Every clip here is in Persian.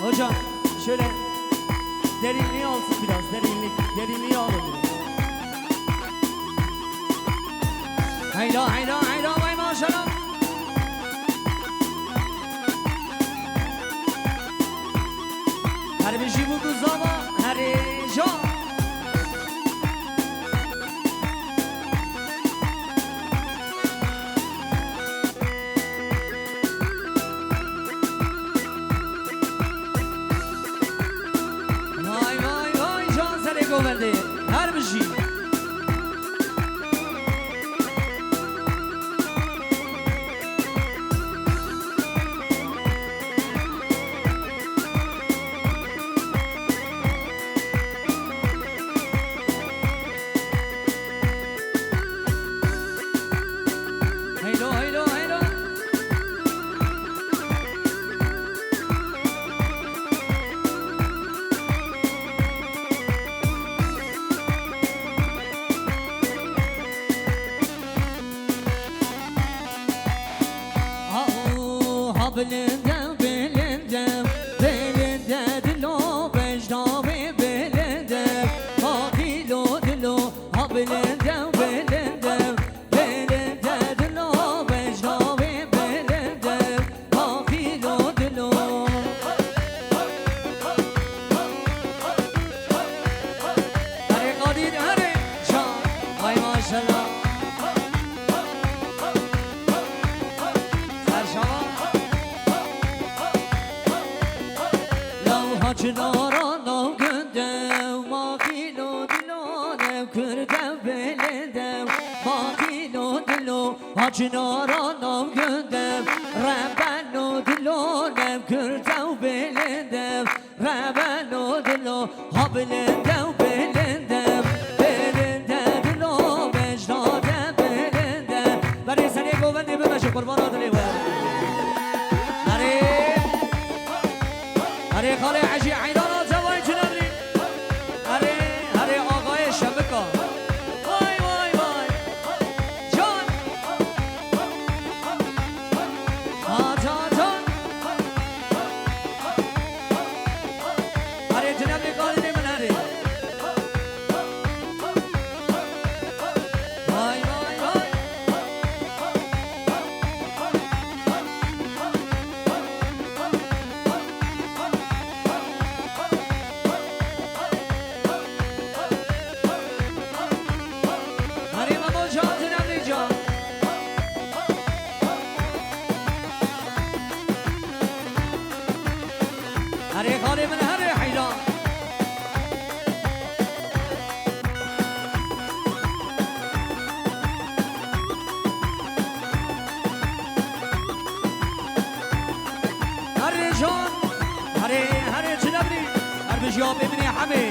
Hocam şöyle derinliği olsun biraz, derinliği alın biraz. Hayda hayda hayda vay maşallah. Her bir şey bu kuzama, her şey. Verdi her bir şey. Haylo haylo haylo. Belindem, belindem, belinde dilo, becdavi belindem, ha dilo, dilo, ha belindem, belindem, belinde dilo, becdavi belindem, ha dilo, dilo. Hare Kadir, hare Şah, ay maşallah. Çınarana gündem, makino dilo, dev kırdev belindem, makino dilo, çınarana gündem, rebeno dilo, dev kırdev belindem, rebeno dilo, ha belindev belindem, belinde dilo, becdade belindem. Bari seni govendi bebeşe kurban adını ver. هري خالي عجي عيدانا زواي جنبري هري هري آقای شبکا وای وای وای جان جان جان هري جنبري قادر من هري وای وای وای هري خالي من هري حيران هري جان هري هري جنبري هري بجياب ابني حمي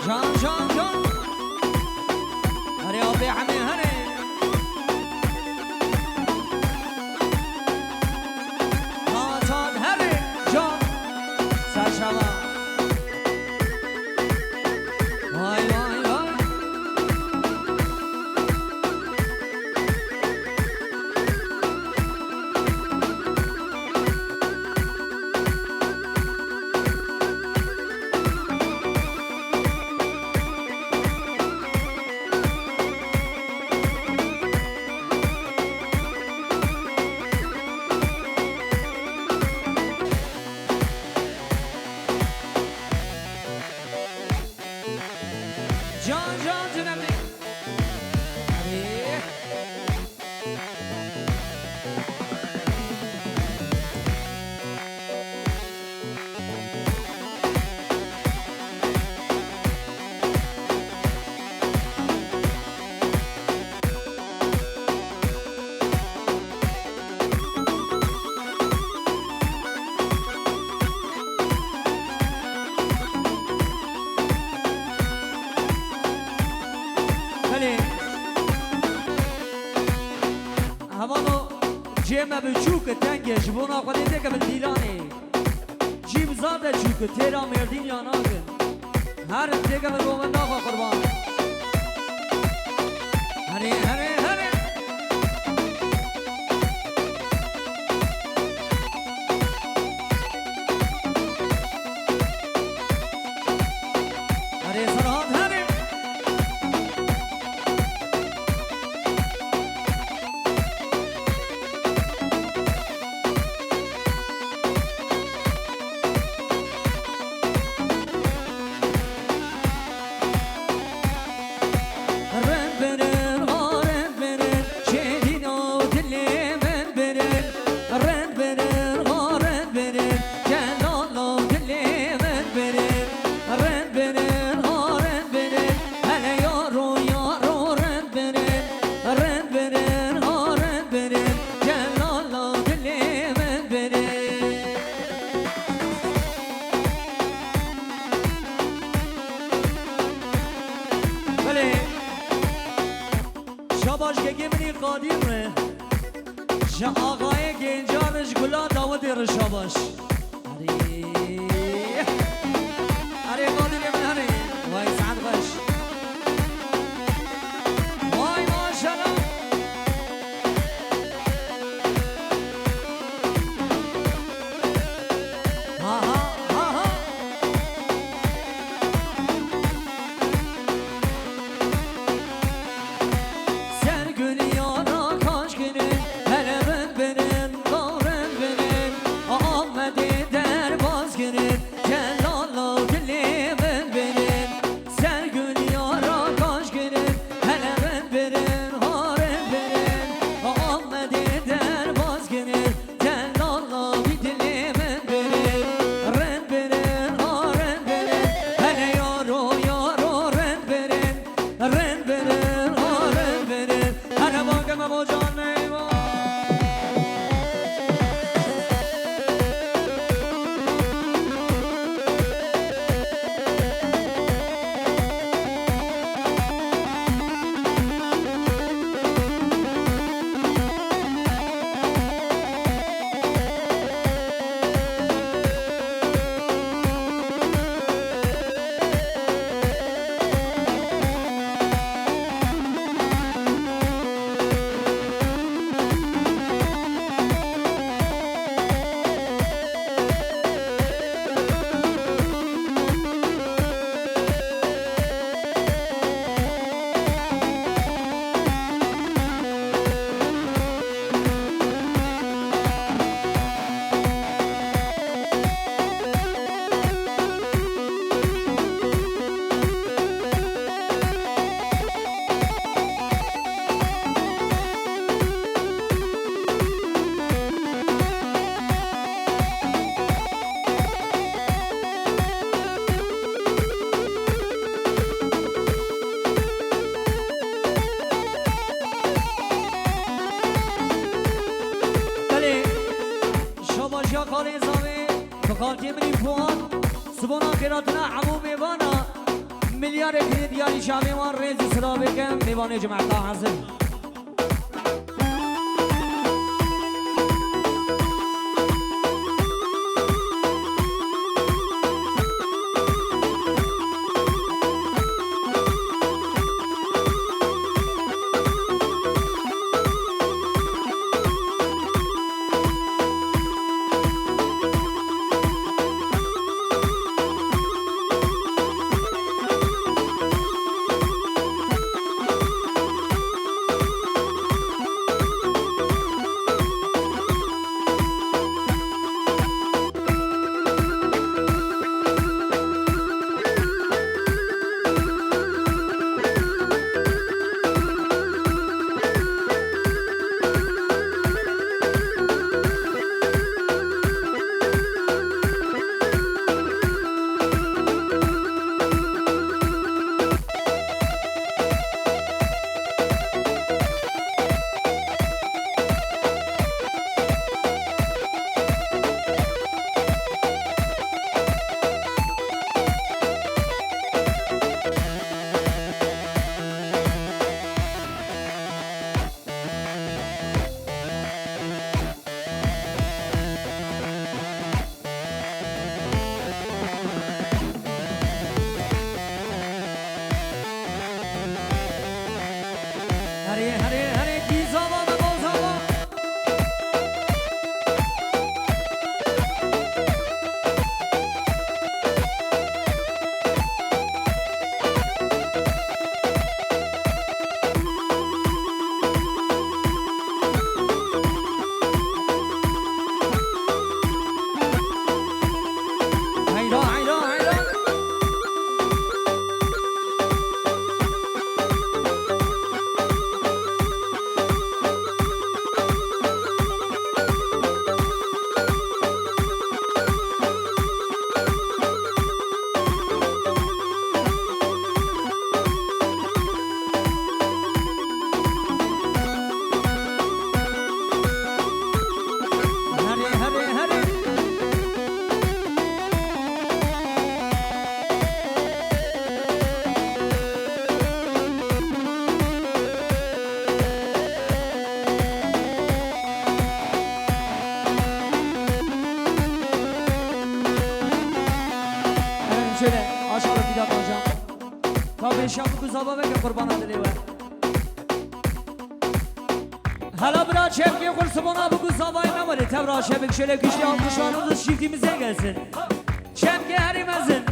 جان جان جان هري أبي عمي هري هاتان هري جان سرشما واي واي واي جان جان جنبي هري بله همانو جیمه به چوک تنگش بونا خودی دیگه به دیلانه جیم زاده چوک تیرا مردین یا ناگن هر دیگه به رومن ناخوا قربان هره هره هره هره سرحان هره شاباش که منی قادیمه شا آقای گنجانش گلا داود رشاباش اره قادیم من هره وای سعد باش وای ماشالله ها ها ها ها خالتي مني فوان سبونا كراتنا عمو ميوانا ملیار دیاری شامی وان ریز صدا بکن میوان جمعتا حاضر شب گذابا بگه قربان دلیوه حالا برا چپ که خور سبانا بگو زابای نمالی تبرا شبک شله کشی آن کشوانو دست شیفتی میزه گلسن چپ که هری مزن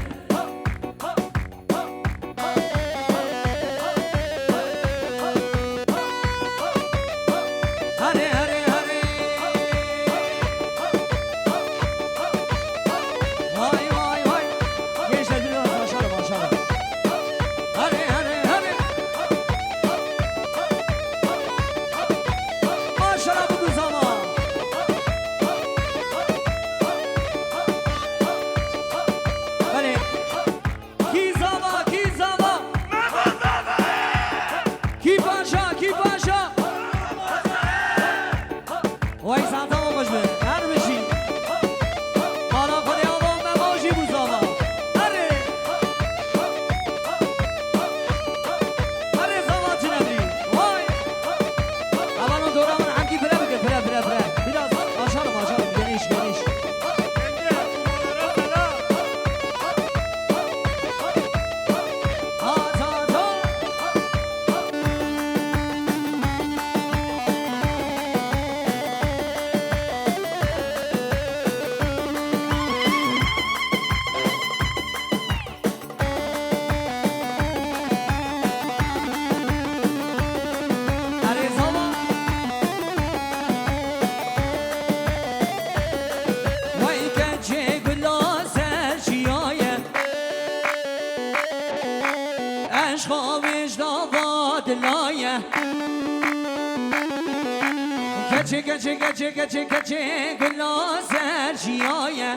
کچه گلا سرشیایه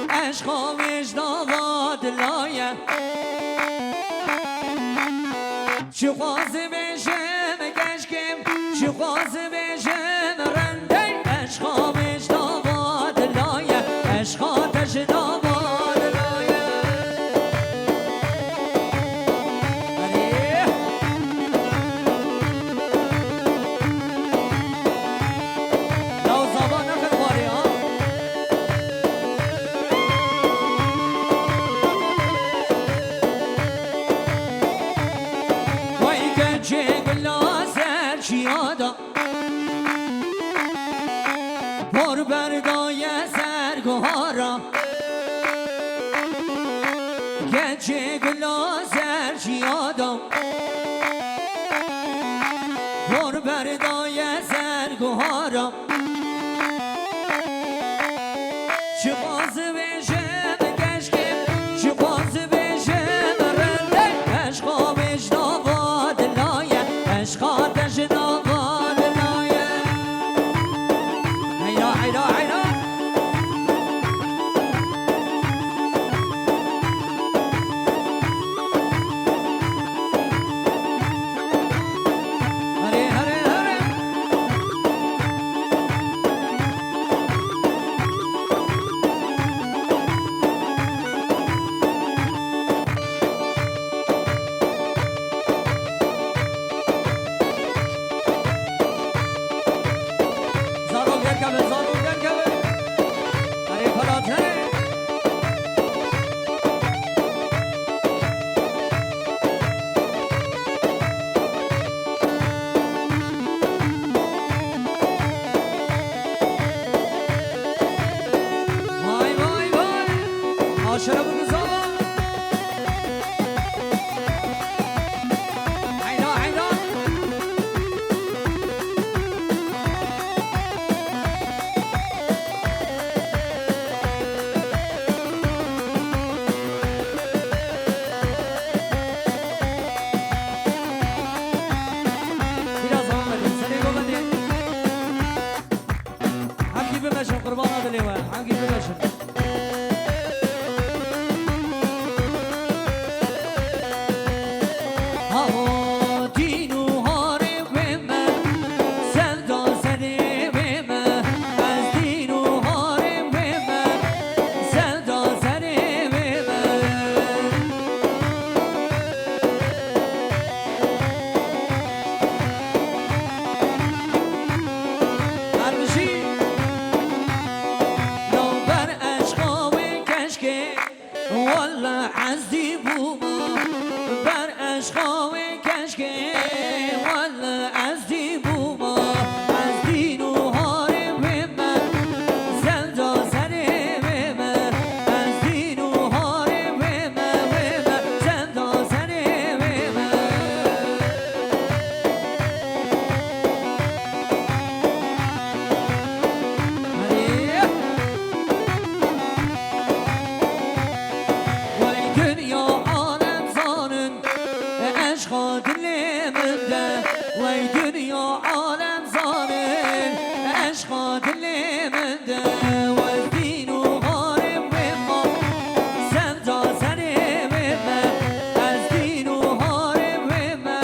عشقا وجداد لایه چه خوازه بشم گشکم چه خوازه بشم رنده عشقا وجداد لایه عشقا تشداد لایه بردای سرگوهارا گچه گلا سرشیادم بار بردای سرگوهارا چه باز بشم کشکم چه باز بشم رنده عشقا بشنواد لایه عشقا تشنواد لایه هینا هینا هینا هره هره هره زارو گرکبه هره پلات هره وای وای وای عاشق بگذار عینا عینا biraz Ahmet'im seni gömedi hangi bir meşhur kurban adı lewa hangi bir meşhur Hava dinu haribime sevda senibime az dinu haribime sevda senibime Kardeşim لو بر اشقاوي كشكي والله عزي بوما بر اشقاوي كشكي والله عزي بوما عزدين وهارب بما زلدا سري بما عزدين وهارب بما بما زلدا سري بما وای دنیا عالم زانن عشقا دلمنده وای دنیا عالم زانن عشقا دلمنده وای دین و غارب بما سمتا سری بما از دین و غارب بما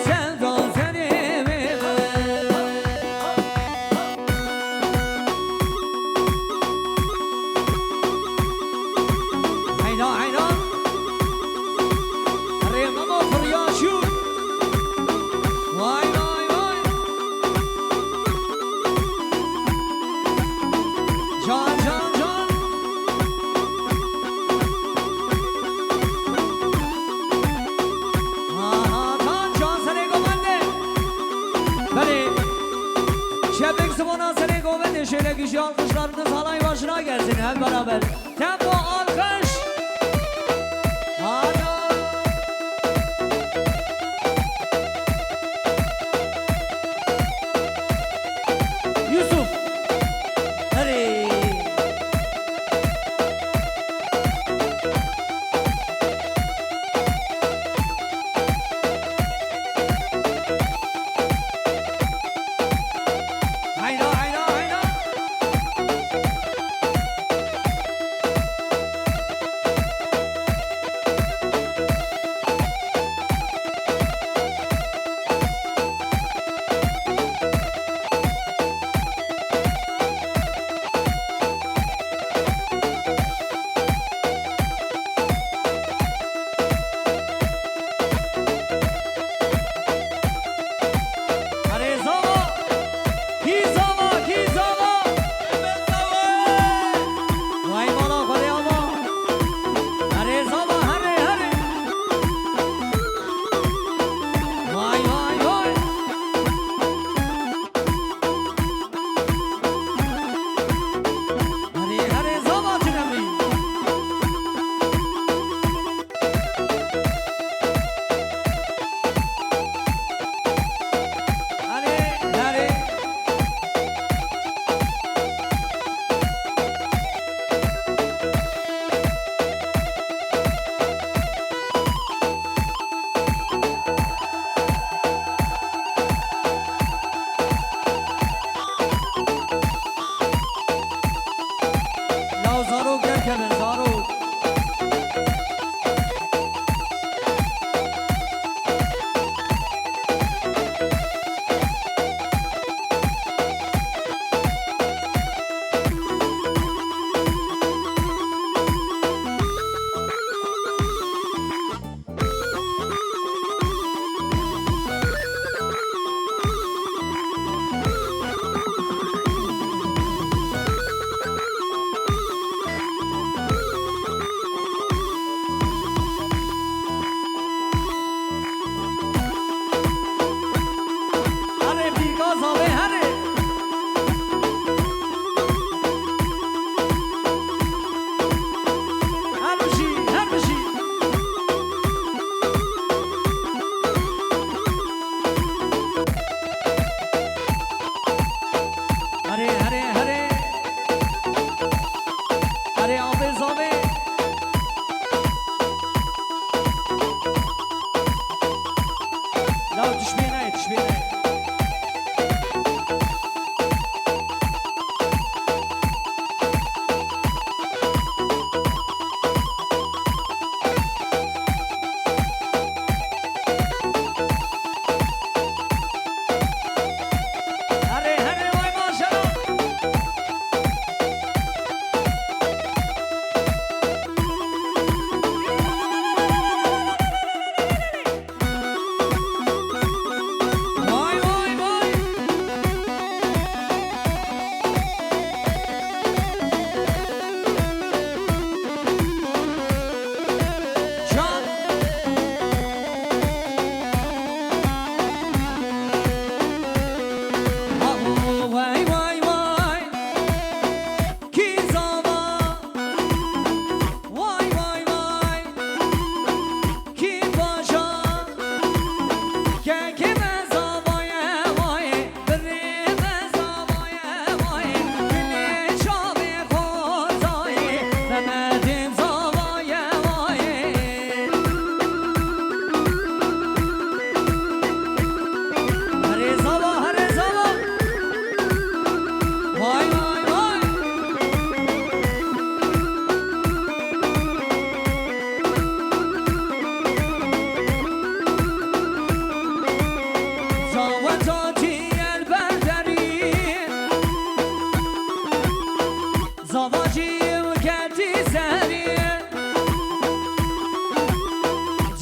سمتا سری بما عینا عینا ریمم و فریاشون وای وای وای جان جان جان آها جان جان سری گوبنده بله شبک زبان سری گوبنده شیره کشی alkışlarınız halay başına gelsin hep beraber tempo alkış hadi Yusuf hadi hayda hayda hayda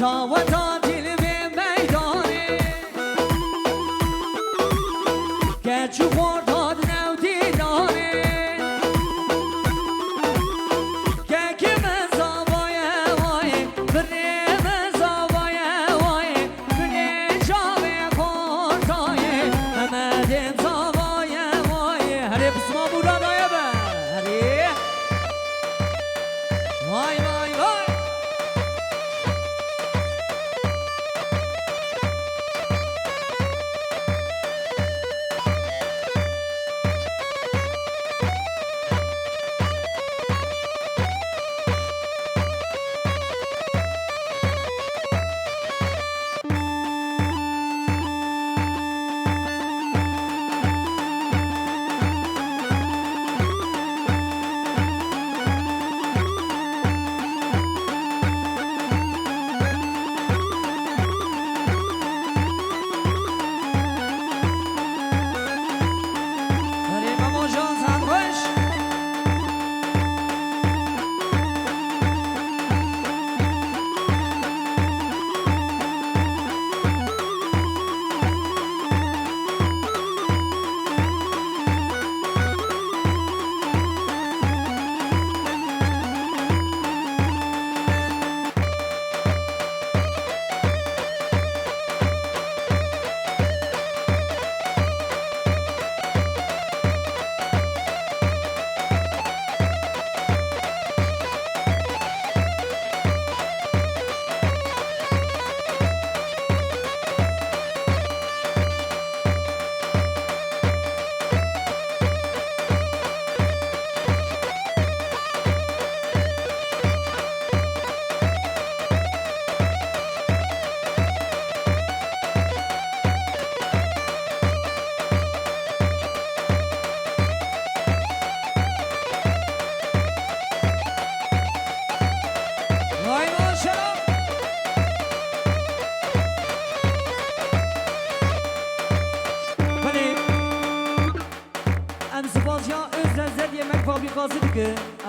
زاوتا دل به میدانه که چو خورداد نو دیدانه که که من زاوایه وای بره من زاوایه وای بره جاوه خوردایه همدیم زاوایه وای هره بسما بورانایه به هره وای وای وای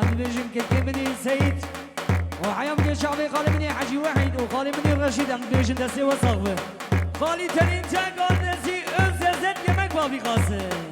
ام بيجم كتبني سيد وحيام كي شعبي قال مني حجي وحيد وقال مني الرشيد ام بيجم دسي وصغبه قالي ترين تاقال دسي ازازت يمك بابي قاسم